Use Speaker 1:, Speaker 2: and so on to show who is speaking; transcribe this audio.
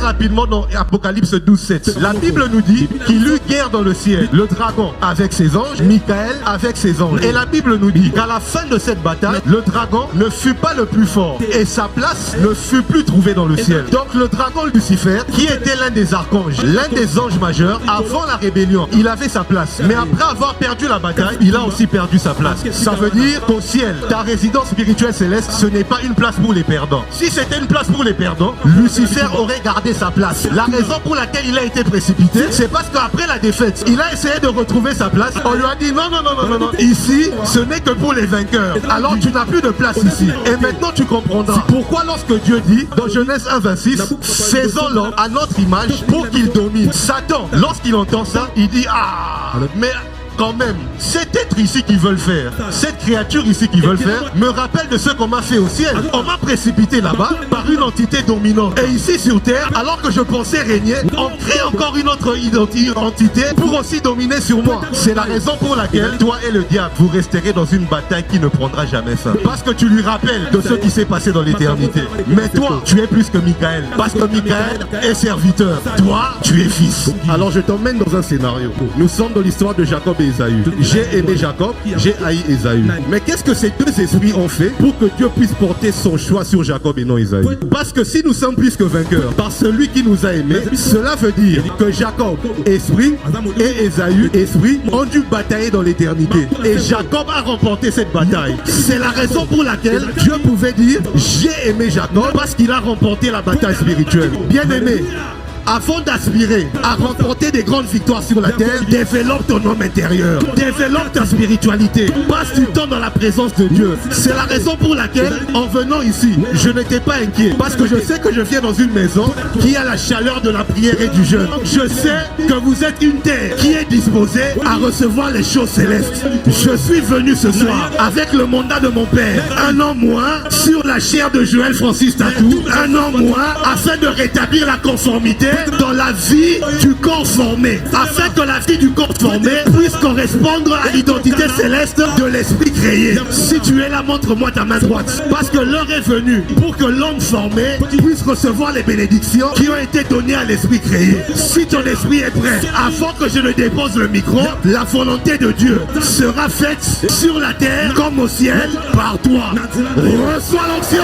Speaker 1: rapidement dans Apocalypse 12:7. La Bible nous dit qu'il eut guerre dans le ciel. Le dragon avec ses anges, Michael avec ses anges. Et la Bible nous dit qu'à la fin de cette bataille, le dragon ne fut pas le plus fort et sa place ne fut plus trouvée dans le ciel. Donc le dragon Lucifer, qui était l'un des archanges, l'un des anges majeurs, avant la rébellion, il avait sa place. Mais après avoir perdu la bataille, il a aussi perdu sa place. Ça veut dire qu'au ciel, ta résidence spirituelle céleste, ce n'est pas une place pour les perdants. Si c'était une place pour les perdants, Lucifer aurait gardé sa place. La raison pour laquelle il a été précipité, c'est parce qu'après la défaite, il a essayé de retrouver sa place. On lui a dit non, non, non, non, non, non. Ici, ce n'est que pour les vainqueurs. Alors tu n'as plus de place ici. Et maintenant tu comprendras pourquoi lorsque Dieu dit dans Genèse 1:26, faisons-le à notre image pour qu'il domine. Satan, lorsqu'il entend ça, il dit ah, mais quand même, cet être ici qu'ils veulent faire, cette créature ici qu'ils veulent faire, me rappelle de ce qu'on m'a fait au ciel. On m'a précipité là-bas par une entité dominante. Et ici sur terre, alors que je pensais régner, on crée encore une autre entité pour aussi dominer sur moi. C'est la raison pour laquelle toi et le diable, vous resterez dans une bataille qui ne prendra jamais fin. Parce que tu lui rappelles de ce qui s'est passé dans l'éternité. Mais toi, tu es plus que Michael. Parce que Michael est serviteur. Toi, tu es fils. Alors je t'emmène dans un scénario. Nous sommes dans l'histoire de Jacob et Ésaü. J'ai aimé Jacob, j'ai haï Ésaü. Mais qu'est-ce que ces deux esprits ont fait pour que Dieu puisse porter son choix sur Jacob et non Ésaü? Parce que si nous sommes plus que vainqueurs par celui qui nous a aimés, cela veut dire que Jacob, esprit, et Ésaü, esprit, ont dû batailler dans l'éternité. Et Jacob a remporté cette bataille. C'est la raison pour laquelle Dieu pouvait dire j'ai aimé Jacob parce qu'il a remporté la bataille spirituelle. Bien aimé, avant d'aspirer à remporter des grandes victoires sur la terre, développe ton homme intérieur, développe ta spiritualité, passe du temps dans la présence de Dieu. C'est la raison pour laquelle, en venant ici, je n'étais pas inquiet, parce que je sais que je viens dans une maison qui a la chaleur de la prière et du jeûne. Je sais que vous êtes une terre qui est disposée à recevoir les choses célestes. Je suis venu ce soir avec le mandat de mon père, un an moins sur la chair de Joël Francis Tatou, un an moins afin de rétablir la conformité dans la vie du corps formé, afin que la vie du corps formé puisse correspondre à l'identité céleste de l'esprit créé. Si tu es là, montre-moi ta main droite, parce que l'heure est venue pour que l'homme formé puisse recevoir les bénédictions qui ont été données à l'esprit créé. Si ton esprit est prêt, avant que je ne dépose le micro, la volonté de Dieu sera faite sur la terre comme au ciel par toi. Reçois l'onction.